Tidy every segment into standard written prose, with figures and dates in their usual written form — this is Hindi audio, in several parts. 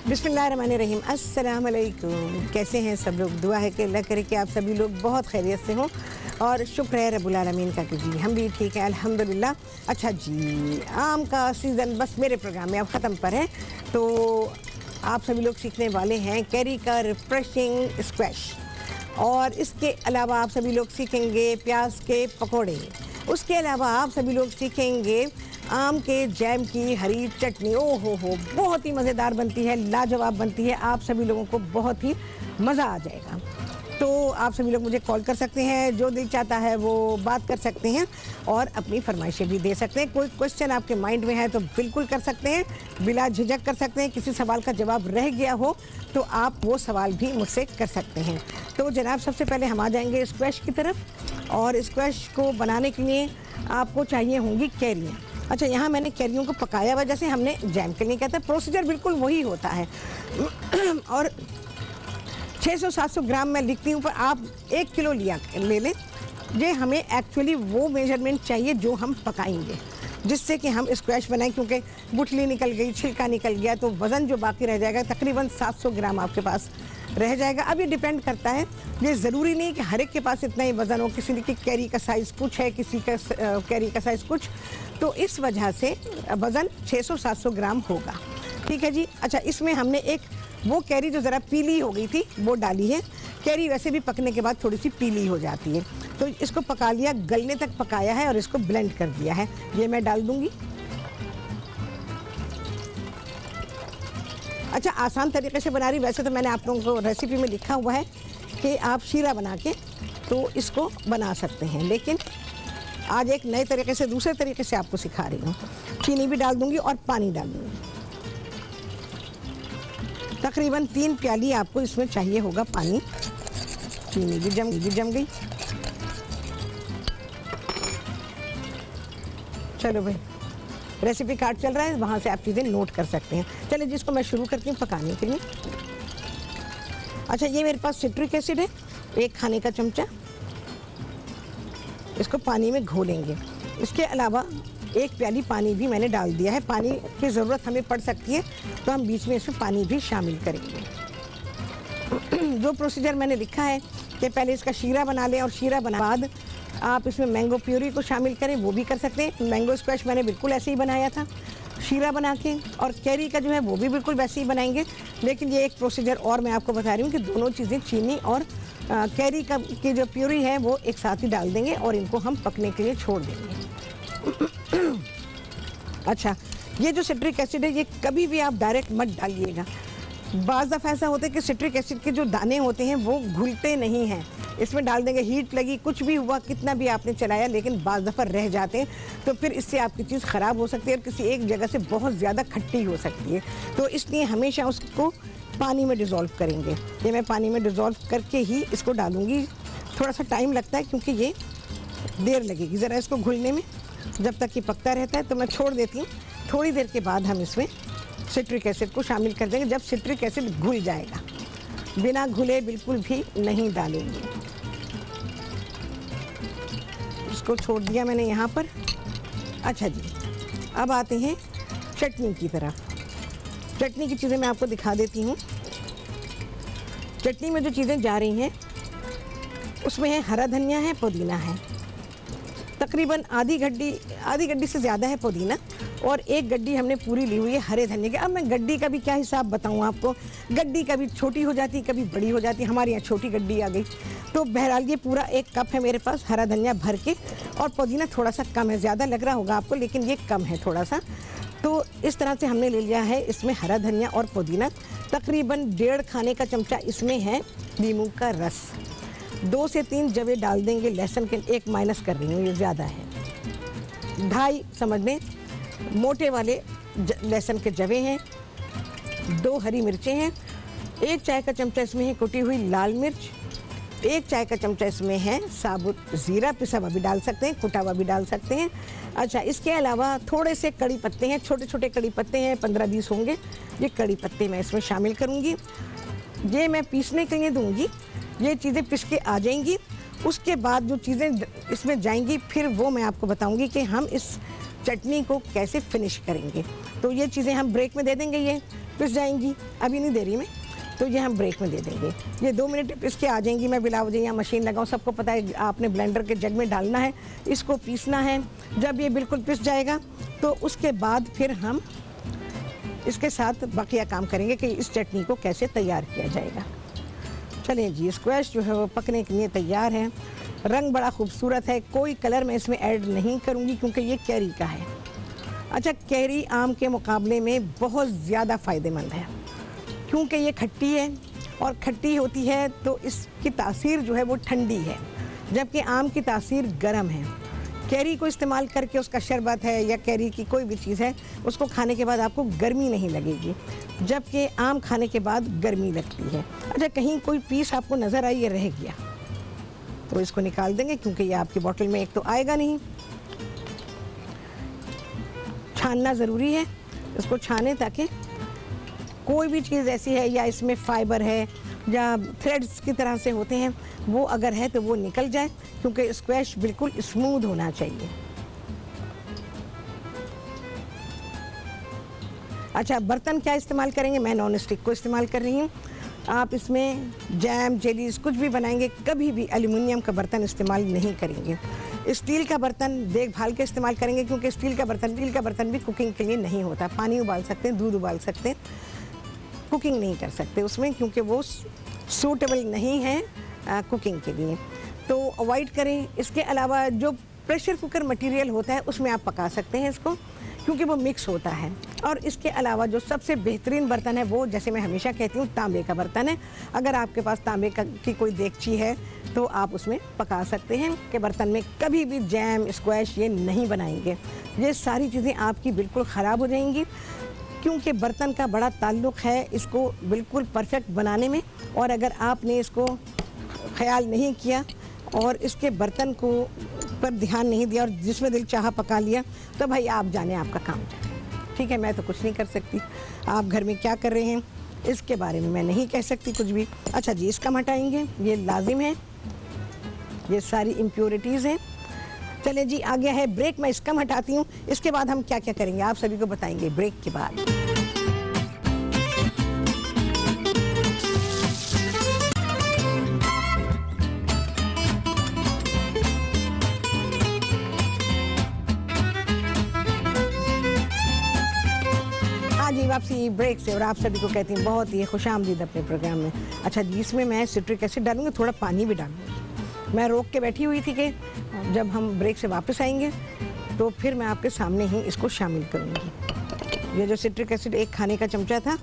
बिस्मिल्लाहिर्रहमानिर्रहीम। अस्सलाम वालेकुम। कैसे हैं सब लोग? दुआ है कि अल्लाह करे कि आप सभी लोग बहुत खैरियत से हों और शुक्र है रब्बुल आलमीन का कि जी हम भी ठीक हैं अल्हम्दुलिल्लाह। अच्छा जी, आम का सीज़न बस मेरे प्रोग्राम में अब ख़त्म पर है, तो आप सभी लोग सीखने वाले हैं कैरी का रिफ्रेशिंग स्क्वैश, और इसके अलावा आप सभी लोग सीखेंगे प्याज के पकोड़े। उसके अलावा आप सभी लोग सीखेंगे आम के जैम की हरी चटनी। ओ हो, बहुत ही मज़ेदार बनती है, लाजवाब बनती है, आप सभी लोगों को बहुत ही मज़ा आ जाएगा। तो आप सभी लोग मुझे कॉल कर सकते हैं, जो दिल चाहता है वो बात कर सकते हैं और अपनी फरमाइशें भी दे सकते हैं। कोई क्वेश्चन आपके माइंड में है तो बिल्कुल कर सकते हैं, बिला झिझक कर सकते हैं। किसी सवाल का जवाब रह गया हो तो आप वो सवाल भी मुझसे कर सकते हैं। तो जनाब, सबसे पहले हम आ जाएंगे स्क्वैश की तरफ, और स्क्वैश को बनाने के लिए आपको चाहिए होंगी कैरियाँ। अच्छा, यहाँ मैंने कैरियों को पकाया हुआ, जैसे हमने जैम के लिए कहते हैं, प्रोसीजर बिल्कुल वही होता है। और 600-700 ग्राम मैं लिखती हूँ, पर आप 1 किलो ले लें। ये हमें एक्चुअली वो मेजरमेंट चाहिए जो हम पकाएंगे, जिससे कि हम स्क्वैश बनाएं, क्योंकि गुठली निकल गई, छिलका निकल गया, तो वज़न जो बाकी रह जाएगा तकरीबन 700 ग्राम आपके पास रह जाएगा। अब ये डिपेंड करता है, ये ज़रूरी नहीं कि हर एक के पास इतना ही वज़न हो। किसी की कैरी का साइज़ कुछ है, किसी का कैरी का साइज़ कुछ, तो इस वजह से वज़न 600-700 ग्राम होगा। ठीक है जी। अच्छा, इसमें हमने एक वो कैरी जो ज़रा पीली हो गई थी वो डाली है। कैरी वैसे भी पकने के बाद थोड़ी सी पीली हो जाती है, तो इसको पका लिया, गलने तक पकाया है और इसको ब्लेंड कर दिया है। ये मैं डाल दूँगी। अच्छा, आसान तरीके से बना रही, वैसे तो मैंने आप लोगों को रेसिपी में लिखा हुआ है कि आप शीरा बना के तो इसको बना सकते हैं, लेकिन आज एक नए तरीके से, दूसरे तरीके से आपको सिखा रही हूँ। चीनी भी डाल दूँगी और पानी डाल दूँगी। तकरीबन 3 प्याली आपको इसमें चाहिए होगा पानी। चीनी भी जम गई। चलो भाई, रेसिपी कार्ड चल रहा है, वहाँ से आप चीज़ें नोट कर सकते हैं। चलिए, जिसको मैं शुरू करती हूँ पकाने के लिए। अच्छा, ये मेरे पास सिट्रिक एसिड है, 1 खाने का चमचा। इसको पानी में घोलेंगे। इसके अलावा 1 प्याली पानी भी मैंने डाल दिया है। पानी की ज़रूरत हमें पड़ सकती है, तो हम बीच में इसमें पानी भी शामिल करेंगे। जो प्रोसीजर मैंने लिखा है कि पहले इसका शीरा बना लें, और शीरा बना बाद आप इसमें मैंगो प्यूरी को शामिल करें, वो भी कर सकते हैं। मैंगो स्क्वैश मैंने बिल्कुल ऐसे ही बनाया था, शीरा बना के, और कैरी का जो है वो भी बिल्कुल वैसे ही बनाएंगे। लेकिन ये एक प्रोसीजर और मैं आपको बता रही हूँ कि दोनों चीज़ें, चीनी और कैरी का की जो प्यूरी है वो एक साथ ही डाल देंगे और इनको हम पकने के लिए छोड़ देंगे। अच्छा, ये जो सिट्रिक एसिड है ये कभी भी आप डायरेक्ट मत डालिएगा। बाज़ दफ़ा ऐसा होता है कि सिट्रिक एसिड के जो दाने होते हैं वो घुलते नहीं हैं। इसमें डाल देंगे, हीट लगी, कुछ भी हुआ, कितना भी आपने चलाया, लेकिन बाज़ दफ़ा रह जाते हैं, तो फिर इससे आपकी चीज़ ख़राब हो सकती है और किसी एक जगह से बहुत ज़्यादा खट्टी हो सकती है। तो इसलिए हमेशा उसको पानी में डिज़ोल्व करेंगे। ये मैं पानी में डिज़ोल्व करके ही इसको डालूँगी। थोड़ा सा टाइम लगता है क्योंकि ये देर लगेगी ज़रा इसको घुलने में, जब तक ये पकता रहता है। तो मैं छोड़ देती हूँ, थोड़ी देर के बाद हम इसमें सिट्रिक एसिड को शामिल कर देंगे, जब सिट्रिक एसिड घुल जाएगा। बिना घुले बिल्कुल भी नहीं डालेंगे। इसको छोड़ दिया मैंने यहाँ पर। अच्छा जी, अब आते हैं चटनी की तरफ। चटनी की चीज़ें मैं आपको दिखा देती हूँ। चटनी में जो चीज़ें जा रही हैं उसमें है हरा धनिया है, पुदीना है, तकरीबन आधी गड्डी से ज़्यादा है पुदीना, और 1 गड्डी हमने पूरी ली हुई है हरे धनिया की। अब मैं गड्डी का भी क्या हिसाब बताऊं आपको, गड्डी कभी छोटी हो जाती, कभी बड़ी हो जाती। हमारे यहाँ छोटी गड्डी आ गई, तो बहरहाल ये पूरा 1 कप है मेरे पास हरा धनिया भर के, और पुदीना थोड़ा सा कम है, ज़्यादा लग रहा होगा आपको, लेकिन ये कम है थोड़ा सा। तो इस तरह से हमने ले लिया है इसमें हरा धनिया और पुदीना। तकरीबन 1.5 खाने का चमचा इसमें है नींबू का रस। 2 से 3 जवे डाल देंगे लहसुन के, 1 माइनस कर रही हूँ, ये ज़्यादा है। 2.5 समझ में मोटे वाले लहसुन के जवे हैं। 2 हरी मिर्चें हैं। 1 चाय का चमचा इसमें है कुटी हुई लाल मिर्च। 1 चाय का चमचा इसमें है साबुत ज़ीरा, पिसा हुआ भी डाल सकते हैं, कुटा हुआ भी डाल सकते हैं। अच्छा, इसके अलावा थोड़े से कड़ी पत्ते हैं, छोटे छोटे कड़ी पत्ते हैं, 15-20 होंगे। ये कड़ी पत्ते मैं इसमें शामिल करूँगी। ये मैं पीसने के लिए दूँगी, ये चीज़ें पिस के आ जाएंगी। उसके बाद जो चीज़ें इसमें जाएंगी, फिर वो मैं आपको बताऊँगी कि हम इस चटनी को कैसे फिनिश करेंगे। तो ये चीज़ें हम ब्रेक में दे देंगे, ये पिस जाएंगी, अभी नहीं दे रही मैं, तो ये हम ब्रेक में दे देंगे। ये 2 मिनट पिस के आ जाएंगी। मैं बिलाव जी यहाँ मशीन लगाऊँ, सबको पता है आपने ब्लेंडर के जग में डालना है, इसको पीसना है। जब ये बिल्कुल पिस जाएगा तो उसके बाद फिर हम इसके साथ बकिया काम करेंगे कि इस चटनी को कैसे तैयार किया जाएगा। चलें जी, स्क्वैश जो है वो पकने के लिए तैयार है। रंग बड़ा खूबसूरत है, कोई कलर मैं इसमें ऐड नहीं करूँगी क्योंकि ये कैरी का है। अच्छा, कैरी आम के मुकाबले में बहुत ज़्यादा फ़ायदेमंद है क्योंकि ये खट्टी है, और खट्टी होती है तो इसकी तासीर जो है वो ठंडी है, जबकि आम की तासीर गर्म है। कैरी को इस्तेमाल करके उसका शरबत है या कैरी की कोई भी चीज़ है, उसको खाने के बाद आपको गर्मी नहीं लगेगी, जबकि आम खाने के बाद गर्मी लगती है। अच्छा, कहीं कोई पीस आपको नज़र आई, ये रह गया तो इसको निकाल देंगे क्योंकि ये आपकी बोतल में एक तो आएगा नहीं। छानना ज़रूरी है, इसको छाने ताकि कोई भी चीज़ ऐसी है या इसमें फाइबर है या थ्रेड्स की तरह से होते हैं, वो अगर है तो वो निकल जाए, क्योंकि स्क्वैश बिल्कुल स्मूथ होना चाहिए। अच्छा, बर्तन क्या इस्तेमाल करेंगे? मैं नॉन स्टिक को इस्तेमाल कर रही हूँ। आप इसमें जैम, जेलीज कुछ भी बनाएंगे, कभी भी एल्युमिनियम का बर्तन इस्तेमाल नहीं करेंगे। स्टील का बर्तन देखभाल के इस्तेमाल करेंगे, क्योंकि स्टील का बर्तन भी कुकिंग के लिए नहीं होता। पानी उबाल सकते हैं, दूध उबाल सकते हैं, कुकिंग नहीं कर सकते उसमें, क्योंकि वो सूटेबल नहीं है कुकिंग के लिए, तो अवॉइड करें। इसके अलावा जो प्रेशर कुकर मटेरियल होता है उसमें आप पका सकते हैं इसको, क्योंकि वो मिक्स होता है। और इसके अलावा जो सबसे बेहतरीन बर्तन है वो, जैसे मैं हमेशा कहती हूँ, तांबे का बर्तन है। अगर आपके पास तांबे की कोई देगची है तो आप उसमें पका सकते हैं कि बर्तन में कभी भी जैम, स्क्वैश ये नहीं बनाएंगे। ये सारी चीज़ें आपकी बिल्कुल ख़राब हो जाएंगी, क्योंकि बर्तन का बड़ा ताल्लुक़ है इसको बिल्कुल परफेक्ट बनाने में। और अगर आपने इसको ख्याल नहीं किया और इसके बर्तन को पर ध्यान नहीं दिया और जिसमें दिल चाहा पका लिया, तो भाई आप जाने आपका काम जाने। ठीक है, मैं तो कुछ नहीं कर सकती। आप घर में क्या कर रहे हैं इसके बारे में मैं नहीं कह सकती कुछ भी। अच्छा जी, इसका हटाएंगे, ये लाजिम है, ये सारी इम्प्योरिटीज़ हैं। चले जी, आ गया है ब्रेक, मैं इसका हटाती हूँ। इसके बाद हम क्या क्या करेंगे आप सभी को बताएंगे ब्रेक के बाद। वापसी ब्रेक से, और आप सभी को कहती हूँ बहुत ही खुशामदीद अपने प्रोग्राम में। अच्छा जी, इसमें मैं सिट्रिक एसिड डालूंगी, थोड़ा पानी भी डालूंगी। मैं रोक के बैठी हुई थी कि जब हम ब्रेक से वापस आएंगे तो फिर मैं आपके सामने ही इसको शामिल करूँगी। ये जो सिट्रिक एसिड 1 खाने का चमचा था,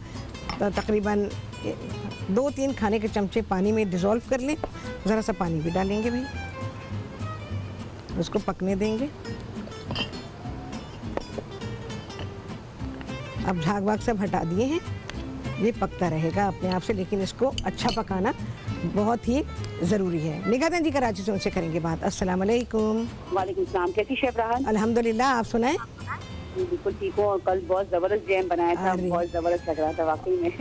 तो तकरीबन 2-3 खाने के चमचे पानी में डिज़ोल्व कर लें। ज़रा सा पानी भी डालेंगे भाई, उसको पकने देंगे। अब झाग वाग सब हटा दिए हैं, ये पकता रहेगा अपने आप से, लेकिन इसको अच्छा पकाना बहुत ही ज़रूरी है। निगाह जी कराची से उनसे करेंगे बात। अस्सलाम वालेकुम। वालेकुम सलाम, कैसी शेफ राहत? अल्हम्दुलिल्लाह, आप सुनाएं? बिल्कुल ठीक हूँ। कल बहुत ज़बरदस्त जैम बनाया था, बहुत ज़बरदस्त लग रहा था वाकई में।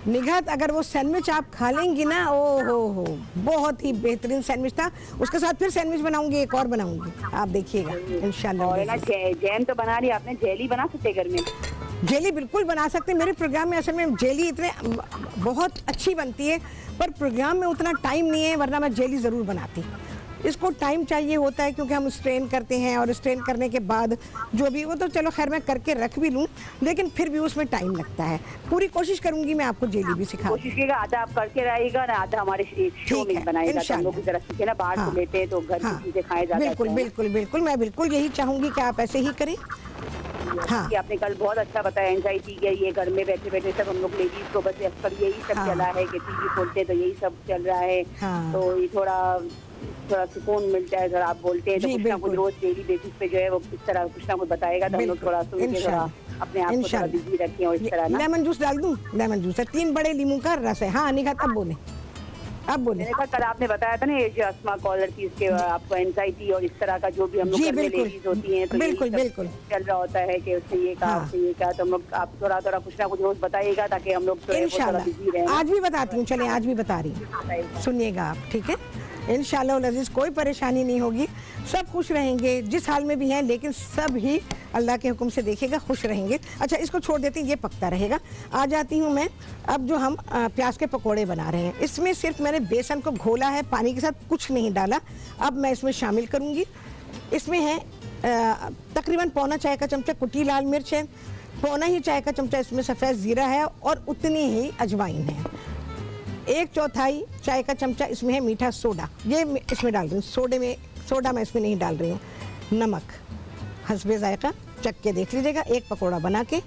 निगाहत, अगर वो सैंडविच आप खा लेंगी ना, ओ हो, बहुत ही बेहतरीन सैंडविच था। उसके साथ फिर सैंडविच बनाऊंगी, एक और बनाऊंगी, आप देखिएगा इंशाल्लाह। और ना जैम तो बना लिया आपने, जेली बना सकते घर में? जेली बिल्कुल बना सकते हैं। मेरे प्रोग्राम में असल में जेली इतने बहुत अच्छी बनती है, पर प्रोग्राम में उतना टाइम नहीं है, वरना मैं जेली ज़रूर बनाती। इसको टाइम चाहिए होता है क्योंकि हम स्ट्रेन करते हैं, और स्ट्रेन करने के बाद जो भी, वो तो चलो खैर मैं करके रख भी लूँ, लेकिन फिर भी उसमें टाइम लगता है। पूरी कोशिश करूँगी मैं आपको जेली भी सिखा। कोशिश कीजिएगा, आधा आप करके रहेगा ना, आधा हमारे शो में बनाएगा, तो हम लोग जरा सीखे ना, बाहर से लेते हैं तो घर की चीज़ें खाए जाते हैं। बिल्कुल बिल्कुल बिल्कुल, मैं बिल्कुल यही चाहूँगी कि आप ऐसे ही करें। हाँ, कि आपने कल बहुत अच्छा बताया, एंजाइटी के ये घर में बैठे बैठे सब हम लोग लेडीज को बस अक्सर यही सब चला है कि टीवी खोलते हैं तो यही सब चल रहा है। तो ये थोड़ा सुकून मिलता है। अगर आप बोलते हैं तो कुछ ना कुछ रोज डेली बेसिस पे जो है वो इस तरह कुछ ना कुछ बताएगा, तो हम लोग थोड़ा सुन के थोड़ा अपने आप को थोड़ा बिजी रखें। और इस तरह ना लेमन जूस डाल दूं? लेमन जूस है, 3 बड़े नींबू का रस है। हाँ निगाह, अब बोले, अब बोले। मैंने कहा कल आपने बताया था ना ये जो अस्थमा कॉलर की, इसके आपको एंजाइटी और इस तरह का जो भी हम लोग घर में लेडीज होती हैं, तो बिल्कुल बिल्कुल चल रहा होता है कि उससे ये कहा, उससे ये कहा, तो हम लोग आप थोड़ा कुछ ना कुछ रोज बताइएगा ताकि हम लोग इंशाल्लाह। आज भी बताती हूँ, चले आज भी बता रही हूँ, सुनिएगा आप, ठीक है? इंशाअल्लाह अज़ीज़ कोई परेशानी नहीं होगी, सब खुश रहेंगे जिस हाल में भी हैं, लेकिन सब ही अल्लाह के हुक्म से देखिएगा खुश रहेंगे। अच्छा, इसको छोड़ देते हैं, ये पकता रहेगा। आ जाती हूँ मैं, अब जो हम प्याज के पकोड़े बना रहे हैं, इसमें सिर्फ मैंने बेसन को घोला है, पानी के साथ कुछ नहीं डाला। अब मैं इसमें शामिल करूँगी, इसमें है तकरीबन पौना चाय का चमचा कुटी लाल मिर्च है, पौना ही चाय का चमचा इसमें सफ़ेद ज़ीरा है और उतनी ही अजवाइन है। 1/4 चाय का चमचा इसमें है मीठा सोडा, ये इसमें डाल रही हूँ। सोडा मैं इसमें नहीं डाल रही हूँ। नमक हस्बे ज़ायक़ा, चख के देख लीजिएगा। एक पकोड़ा बना के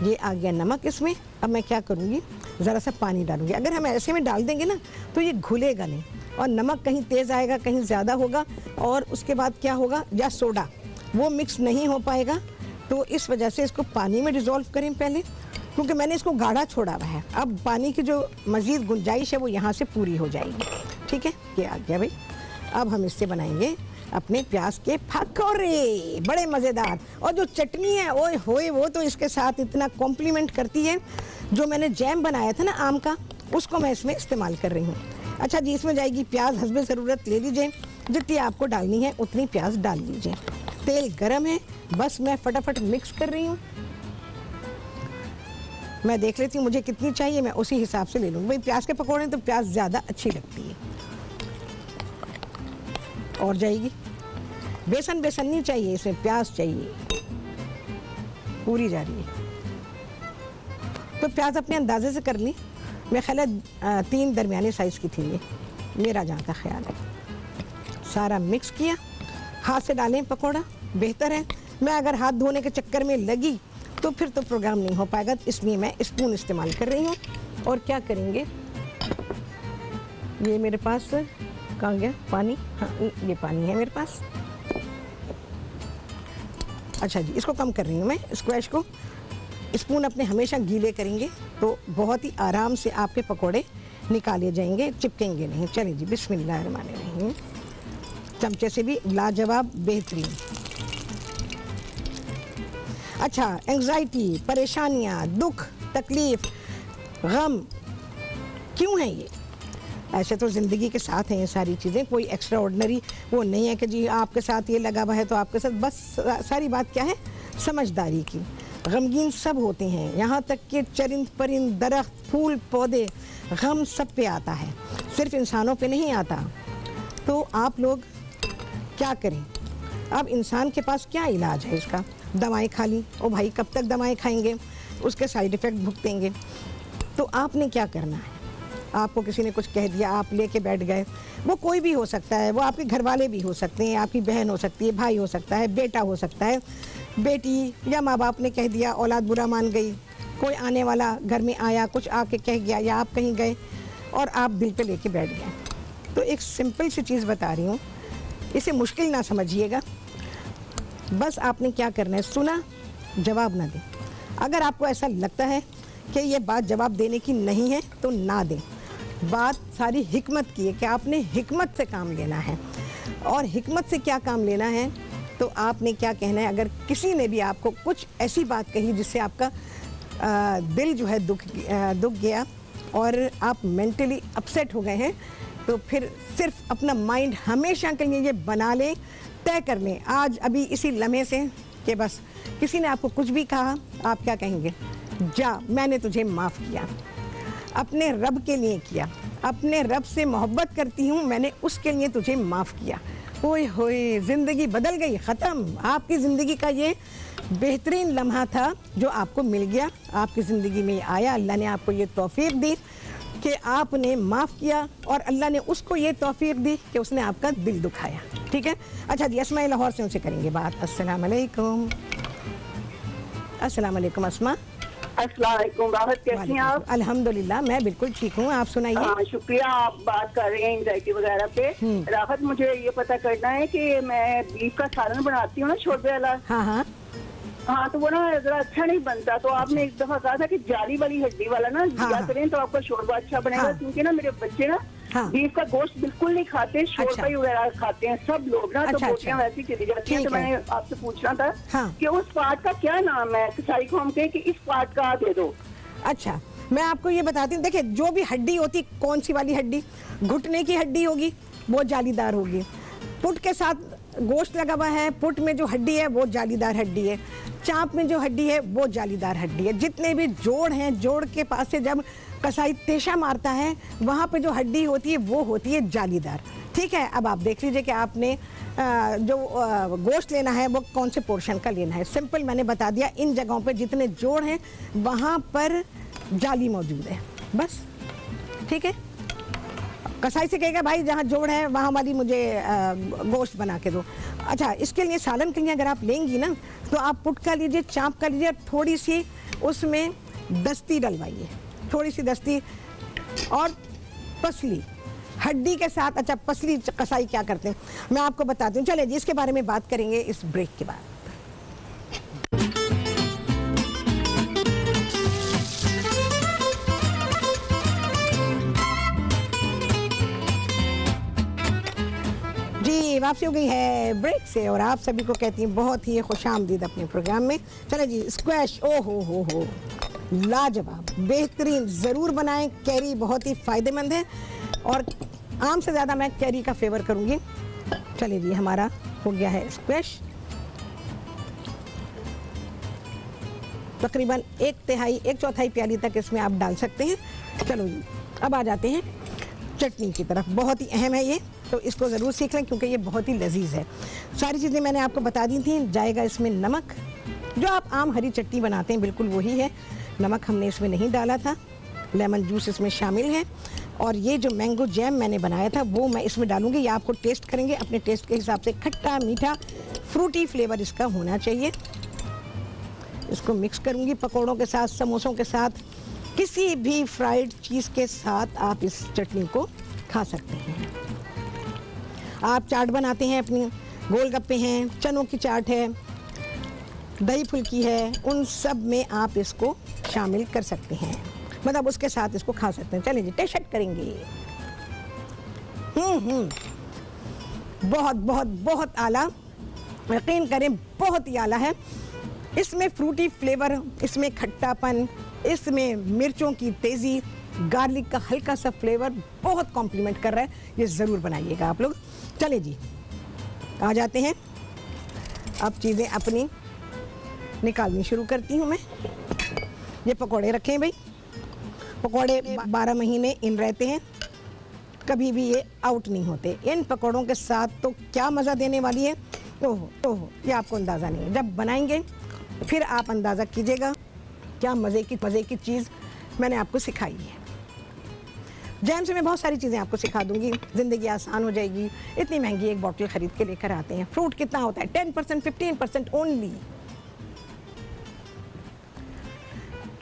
ये आ गया नमक इसमें। अब मैं क्या करूँगी, ज़रा सा पानी डालूँगी। अगर हम ऐसे में डाल देंगे ना तो ये घुलेगा नहीं, और नमक कहीं तेज़ आएगा, कहीं ज़्यादा होगा, और उसके बाद क्या होगा, या सोडा वो मिक्स नहीं हो पाएगा। तो इस वजह से इसको पानी में डिज़ोल्व करें पहले, क्योंकि मैंने इसको गाढ़ा छोड़ा हुआ है। अब पानी की जो मज़ीद गुंजाइश है वो यहाँ से पूरी हो जाएगी। ठीक है, ये आ गया भाई। अब हम इससे बनाएंगे अपने प्याज के पकौड़े, बड़े मज़ेदार। और जो चटनी है ओए होए, वो तो इसके साथ इतना कॉम्प्लीमेंट करती है। जो मैंने जैम बनाया था ना आम का, उसको मैं इसमें इस्तेमाल कर रही हूँ। अच्छा जी, इसमें जाएगी प्याज, हस्बे ज़रूरत ले लीजिए, जितनी आपको डालनी है उतनी प्याज डाल लीजिए। तेल गरम है, बस मैं फटाफट मिक्स कर रही हूँ। मैं देख लेती हूँ मुझे कितनी चाहिए, मैं उसी हिसाब से ले लूँगी। भाई प्याज के पकौड़े तो प्याज ज़्यादा अच्छी लगती है। और जाएगी बेसन नहीं चाहिए इसमें, प्याज चाहिए, पूरी जा रही है। तो प्याज अपने अंदाजे से कर ली। मैं ख्याल है 3 दरमियाने साइज़ की थी ये, मेरा जहाँ का ख्याल है। सारा मिक्स किया, हाथ से डालें पकौड़ा बेहतर है। मैं अगर हाथ धोने के चक्कर में लगी तो फिर तो प्रोग्राम नहीं हो पाएगा, इसलिए मैं स्पून इस्तेमाल कर रही हूँ। और क्या करेंगे, ये मेरे पास कहाँ गया पानी, हाँ ये पानी है मेरे पास। अच्छा जी, इसको कम कर रही हूँ मैं, स्क्वैश को। स्पून अपने हमेशा गीले करेंगे तो बहुत ही आराम से आपके पकोड़े निकाले जाएंगे, चिपकेंगे नहीं। चलिए जी, बिस्मिल्लाहिर्रहमानिर्रहीम। चमचे से भी लाजवाब, बेहतरीन। अच्छा, एंग्जाइटी, परेशानियाँ, दुख, तकलीफ, गम क्यों है ये? ऐसे तो ज़िंदगी के साथ हैं ये सारी चीज़ें, कोई एक्स्ट्रा ऑर्डिनरी वो नहीं है कि जी आपके साथ ये लगा हुआ है तो आपके साथ। बस सारी बात क्या है, समझदारी की। गमगीन सब होते हैं, यहाँ तक कि चरिंद परिंद, दरख्त, फूल, पौधे, गम सब पे आता है, सिर्फ इंसानों पे नहीं आता। तो आप लोग क्या करें? अब इंसान के पास क्या इलाज है इसका? दवाएं खा ली, ओ भाई कब तक दवाएं खाएंगे, उसके साइड इफ़ेक्ट भुगतेंगे। तो आपने क्या करना है? आपको किसी ने कुछ कह दिया, आप लेके बैठ गए, वो कोई भी हो सकता है, वो आपके घर वाले भी हो सकते हैं, आपकी बहन हो सकती है, भाई हो सकता है, बेटा हो सकता है, बेटी, या माँ बाप ने कह दिया, औलाद बुरा मान गई, कोई आने वाला घर में आया, कुछ आके कह गया, या आप कहीं गए और आप दिल पे लेके बैठ गए। तो एक सिंपल सी चीज़ बता रही हूँ, इसे मुश्किल ना समझिएगा। बस आपने क्या करना है, सुना, जवाब ना दें। अगर आपको ऐसा लगता है कि ये बात जवाब देने की नहीं है तो ना दें। बात सारी हिकमत की है कि आपने हिकमत से काम लेना है। और हिकमत से क्या काम लेना है, तो आपने क्या कहना है, अगर किसी ने भी आपको कुछ ऐसी बात कही जिससे आपका दिल जो है दुख गया और आप मेंटली अपसेट हो गए हैं, तो फिर सिर्फ अपना माइंड हमेशा के लिए ये बना लें, तय कर लें आज अभी इसी लम्हे से कि बस किसी ने आपको कुछ भी कहा, आप क्या कहेंगे, जा मैंने तुझे माफ़ किया, अपने रब के लिए किया, अपने रब से मोहब्बत करती हूँ, मैंने उसके लिए तुझे माफ़ किया। ओए होए, ज़िंदगी बदल गई, ख़त्म। आपकी ज़िंदगी का ये बेहतरीन लम्हा था जो आपको मिल गया, आपकी ज़िंदगी में आया, अल्लाह ने आपको ये तौफीक दी कि आपने माफ़ किया, और अल्लाह ने उसको ये तौफीक दी कि उसने आपका दिल दुखाया। ठीक है। अच्छा जी, अस्मा लाहौर से उनसे करेंगे बात। अस्सलाम वालेकुम। अस्सलाम वालेकुम अस्मा। अस्सलाम वालेकुम, राहत कैसी हैं आप? अल्हम्दुलिल्लाह, मैं बिल्कुल ठीक हूँ, आप सुनाइए। शुक्रिया, आप बात कर रहे हैं एंजाइटी वगैरह पे। राहत, मुझे ये पता करना है कि मैं बीफ का सालन बनाती हूँ ना, शोरबे वाला। हाँ, तो वो ना जरा अच्छा नहीं बनता, तो आपने एक दफा कहा था कि जाली वाली हड्डी वाला ना दिया करें तो आपका शोरबा अच्छा बनेगा। क्योंकि ना मेरे बच्चे ना बीफ का गोश्त बिल्कुल नहीं खाते, शोरबा ही वगैरह खाते हैं सब लोग ना, तो बोटियां वैसी चली जाती हैं। तो मैंने आपसे पूछना था कि उस पार्ट का क्या नाम है, कसाई को हम कहें कि इस पार्ट का दे दो। अच्छा, मैं आपको ये बताती हूँ, देखिए जो भी हड्डी होती, कौन सी वाली हड्डी, घुटने की हड्डी होगी, वो जालीदार होगी। पुट के साथ गोश्त लगा हुआ है, पुट में जो हड्डी है वो जालीदार हड्डी है, चाँप में जो हड्डी है वो जालीदार हड्डी है। जितने भी जोड़ हैं, जोड़ के पास से जब कसाई तेशा मारता है वहाँ पे जो हड्डी होती है वो होती है जालीदार। ठीक है, अब आप देख लीजिए कि आपने जो गोश्त लेना है वो कौन से पोर्शन का लेना है। सिंपल मैंने बता दिया, इन जगहों पे जितने जोड़ हैं वहाँ पर जाली मौजूद है, बस। ठीक है, कसाई से कहेगा भाई जहाँ जोड़ है वहाँ वाली मुझे गोश्त बना के दो। अच्छा, इसके लिए सालन के लिए अगर आप लेंगी ना तो आप पुट का लीजिए, चाँप का लीजिए, थोड़ी सी उसमें दस्ती डलवाइए, थोड़ी सी दस्ती और पसली हड्डी के साथ। अच्छा, पसली कसाई क्या करते हैं मैं आपको बताती हूँ। चलिए जी, इसके बारे में बात करेंगे इस ब्रेक के बाद। जी, वापसी हो गई है ब्रेक से और आप सभी को कहती हैं बहुत ही खुशामदीद अपने प्रोग्राम में। चले जी, स्क्वैश, ओ हो लाजवाब, बेहतरीन, ज़रूर बनाएं। कैरी बहुत ही फ़ायदेमंद है और आम से ज़्यादा मैं कैरी का फेवर करूँगी। चलिए जी, हमारा हो गया है स्क्वैश। तकरीबन 1/4 प्याली तक इसमें आप डाल सकते हैं। चलो जी, अब आ जाते हैं चटनी की तरफ। बहुत ही अहम है ये, तो इसको ज़रूर सीख लें क्योंकि ये बहुत ही लजीज है। सारी चीज़ें मैंने आपको बता दी थी। जाएगा इसमें नमक, जो आप आम हरी चटनी बनाते हैं बिल्कुल वही है। नमक हमने इसमें नहीं डाला था। लेमन जूस इसमें शामिल है और ये जो मैंगो जैम मैंने बनाया था वो मैं इसमें डालूंगी। ये आपको टेस्ट करेंगे अपने टेस्ट के हिसाब से, खट्टा मीठा फ्रूटी फ्लेवर इसका होना चाहिए। इसको मिक्स करूंगी पकौड़ों के साथ, समोसों के साथ, किसी भी फ्राइड चीज़ के साथ आप इस चटनी को खा सकते हैं। आप चाट बनाते हैं अपनी, गोलगप्पे हैं, चनों की चाट है, दही फुल्की है, उन सब में आप इसको शामिल कर सकते हैं, मतलब उसके साथ इसको खा सकते हैं। चलिए जी, टेस्ट करेंगे। बहुत बहुत बहुत आला, यकीन करें बहुत ही आला है। इसमें फ्रूटी फ्लेवर, इसमें खट्टापन, इसमें मिर्चों की तेज़ी, गार्लिक का हल्का सा फ्लेवर बहुत कॉम्प्लीमेंट कर रहा है। ये ज़रूर बनाइएगा आप लोग। चलिए जी, आ जाते हैं, अब चीज़ें अपनी निकालनी शुरू करती हूँ मैं। ये पकौड़े रखे हैं भाई, पकौड़े 12 महीने इन रहते हैं, कभी भी ये आउट नहीं होते। इन पकौड़ों के साथ तो क्या मज़ा देने वाली है, ओहो, ये आपको अंदाज़ा नहीं है। जब बनाएंगे फिर आप अंदाज़ा कीजिएगा क्या मज़े की चीज़ मैंने आपको सिखाई है। जैम से मैं बहुत सारी चीज़ें आपको सिखा दूंगी, ज़िंदगी आसान हो जाएगी। इतनी महंगी एक बॉटल ख़रीद के लेकर आते हैं। फ्रूट कितना होता है? 10%, 15% ओनली।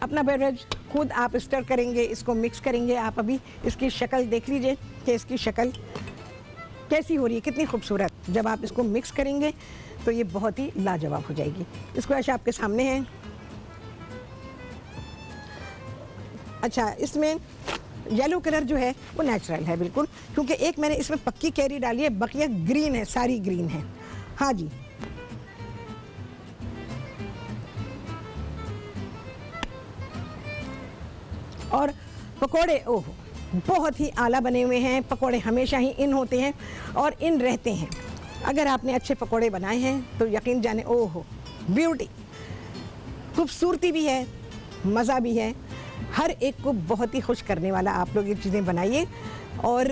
अपना बेवरेज खुद आप स्टर करेंगे, इसको मिक्स करेंगे। आप अभी इसकी शक्ल देख लीजिए कि इसकी शक्ल कैसी हो रही है, कितनी खूबसूरत। जब आप इसको मिक्स करेंगे तो ये बहुत ही लाजवाब हो जाएगी। इसको ऐसे आपके सामने है। अच्छा, इसमें येलो कलर जो है वो नेचुरल है बिल्कुल, क्योंकि एक मैंने इसमें पक्की कैरी डाली है, बकिया ग्रीन है, सारी ग्रीन है। हाँ जी, और पकोड़े ओहो बहुत ही आला बने हुए हैं। पकोड़े हमेशा ही इन होते हैं और इन रहते हैं। अगर आपने अच्छे पकोड़े बनाए हैं तो यकीन जाने, ओहो ब्यूटी, खूबसूरती भी है, मज़ा भी है, हर एक को बहुत ही खुश करने वाला आप लोग ये चीज़ें बनाइए। और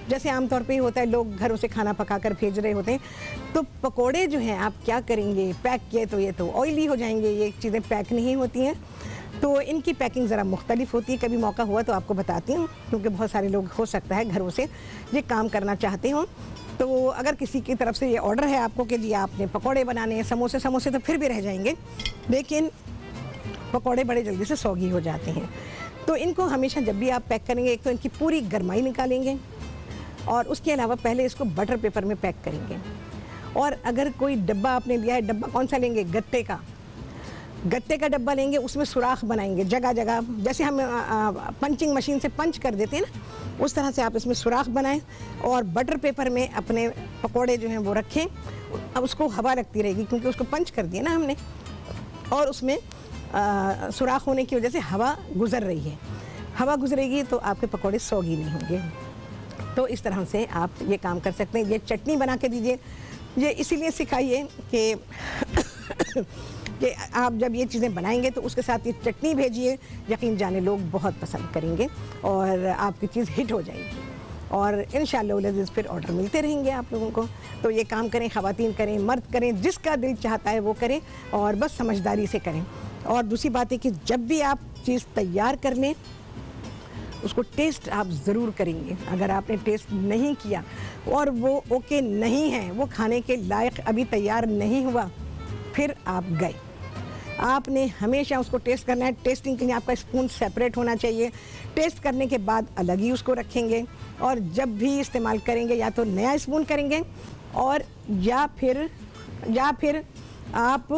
जैसे आमतौर पे ही होता है, लोग घरों से खाना पका कर भेज रहे होते हैं, तो पकोड़े जो हैं आप क्या करेंगे, पैक किए तो ये तो ऑयली हो जाएंगे, ये चीज़ें पैक नहीं होती हैं। तो इनकी पैकिंग ज़रा मुख्तलिफ होती है। कभी मौका हुआ तो आपको बताती हूँ, क्योंकि बहुत सारे लोग हो सकता है घरों से ये काम करना चाहते हों। तो अगर किसी की तरफ से ये ऑर्डर है आपको कि जी आपने पकोड़े बनाने हैं, समोसे तो फिर भी रह जाएंगे, लेकिन पकोड़े बड़े जल्दी से सौगी हो जाते हैं। तो इनको हमेशा जब भी आप पैक करेंगे, एक तो इनकी पूरी गर्माई निकालेंगे और उसके अलावा पहले इसको बटर पेपर में पैक करेंगे। और अगर कोई डब्बा आपने लिया है, डब्बा कौन सा लेंगे? गत्ते का डब्बा लेंगे, उसमें सुराख बनाएंगे जगह जगह, जैसे हम पंचिंग मशीन से पंच कर देते हैं ना, उस तरह से आप इसमें सुराख बनाएं और बटर पेपर में अपने पकोड़े जो हैं वो रखें। अब उसको हवा लगती रहेगी क्योंकि उसको पंच कर दिया ना हमने, और उसमें सुराख होने की वजह से हवा गुजर रही है। हवा गुजरेगी तो आपके पकोड़े सौगी नहीं होंगे। तो इस तरह से आप ये काम कर सकते हैं। ये चटनी बना के दीजिए, ये इसीलिए सिखाइए कि आप जब ये चीज़ें बनाएंगे तो उसके साथ ये चटनी भेजिए, यकीन जाने लोग बहुत पसंद करेंगे और आपकी चीज़ हिट हो जाएगी और इंशाअल्लाह फिर ऑर्डर मिलते रहेंगे आप लोगों को। तो ये काम करें, ख़वातीन करें, मर्द करें, जिसका दिल चाहता है वो करें और बस समझदारी से करें। और दूसरी बात है कि जब भी आप चीज़ तैयार कर लें उसको टेस्ट आप ज़रूर करेंगे। अगर आपने टेस्ट नहीं किया और वो ओके नहीं है, वो खाने के लायक अभी तैयार नहीं हुआ, फिर आप गए। आपने हमेशा उसको टेस्ट करना है। टेस्टिंग के लिए आपका स्पून सेपरेट होना चाहिए। टेस्ट करने के बाद अलग ही उसको रखेंगे और जब भी इस्तेमाल करेंगे या तो नया स्पून करेंगे और या फिर आप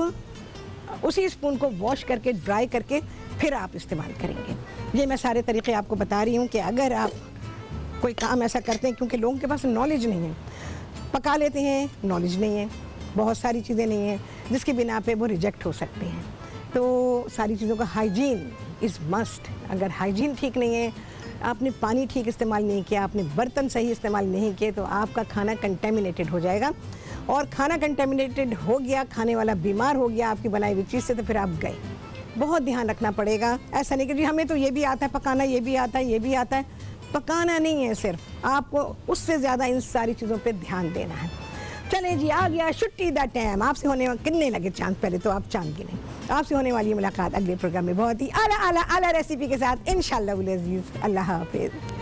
उसी स्पून को वॉश करके ड्राई करके फिर आप इस्तेमाल करेंगे। ये मैं सारे तरीक़े आपको बता रही हूँ कि अगर आप कोई काम ऐसा करते हैं, क्योंकि लोगों के पास नॉलेज नहीं है, पका लेते हैं, नॉलेज नहीं है, बहुत सारी चीज़ें नहीं हैं जिसकी बिना पे वो रिजेक्ट हो सकते हैं। तो सारी चीज़ों का हाइजीन इज़ मस्ट। अगर हाइजीन ठीक नहीं है, आपने पानी ठीक इस्तेमाल नहीं किया, आपने बर्तन सही इस्तेमाल नहीं किए, तो आपका खाना कंटेमिनेटेड हो जाएगा और खाना कंटेमिनेटेड हो गया, खाने वाला बीमार हो गया आपकी बनाई हुई चीज़ से, तो फिर आप गए। बहुत ध्यान रखना पड़ेगा। ऐसा नहीं कि जी हमें तो ये भी आता है पकाना, ये भी आता है, ये भी आता है। पकाना नहीं है सिर्फ, आपको उससे ज़्यादा इन सारी चीज़ों पे ध्यान देना है। चले जी, आ गया छुट्टी दा टाइम। आपसे होने कितने लगे चांद, पहले तो आप चांद गिने। आपसे होने वाली मुलाकात अगले प्रोग्राम में बहुत ही आला आला आला रेसिपी के साथ इंशाअल्लाह। अल्लाह हाफिज़।